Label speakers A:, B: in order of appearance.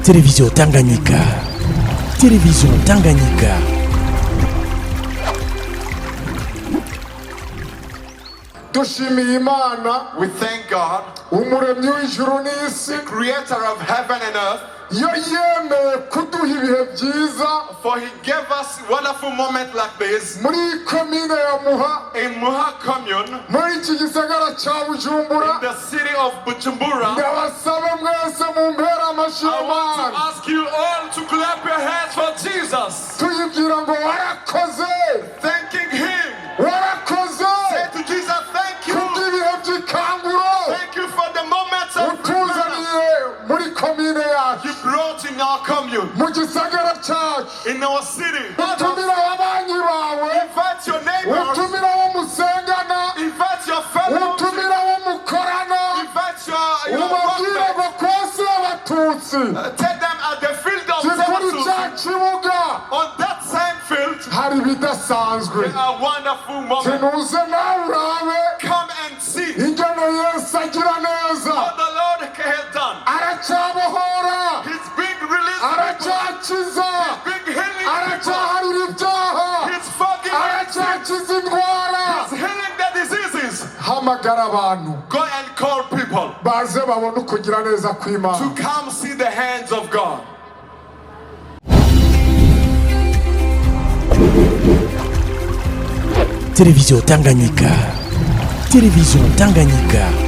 A: Télévision Tanganyika. Télévision Tanganyika.
B: Dushimiye Imana.
C: We thank God,
B: Umuremyi w'ijuru n'isi.
C: the creator of heaven and earth,
B: Yo yemeye kuduha ibihe byiza.
C: for he gave us wonderful moments like this
B: Muri komine ya Muha.
C: in Muha commune,
B: Muri iki gisagara cya Bujumbura.
C: in the city of Bujumbura.
B: Ndabasaba mwese mu mpera
C: I want
B: amashimana.
C: to ask you all to clap your hands for Jesus,
B: Tuyibwira ngo warakoze.
C: thanking him.
B: Warakoze.
C: Say to Jesus, thank you.
B: Kubw'ibihe by'ikanguro.
C: Thank you for the moments of freedom
B: Utuzaniye muri komine yacu.
C: you brought in our commune,
B: Mu gisagara cyacu.
C: in our city.
B: Utumira ababanyi bawe.
C: Invite your neighbors,
B: Utumira abo musengana.
C: invite your fellows,
B: Utumira abo mukorana.
C: invite your
B: Ubabwire
C: workmates.
B: ngo kose abatutsi.
C: Take them at the field of
B: Kuri
C: Zemusu.
B: cya kibuga.
C: On that same field,
B: Hari ibidasanzwe.
C: there are wonderful moments.
B: Tunuze nawe urabe.
C: Come and see
B: Ingano Yesu agira neza.
C: what the Lord has done.
B: Aracyabohora.
C: He's big release,
B: Aracyakiza.
C: big healing,
B: Aracyaharira ibyaha.
C: He's forgiving,
B: Aracyakiza indwara.
C: He's healing the diseases.
B: Hamagara abantu
C: Go and call people
B: baze babone ukugira neza kw'Imana.
C: to come see the hands of God.
A: Télévision Tanganyika. Télévision Tanganyika.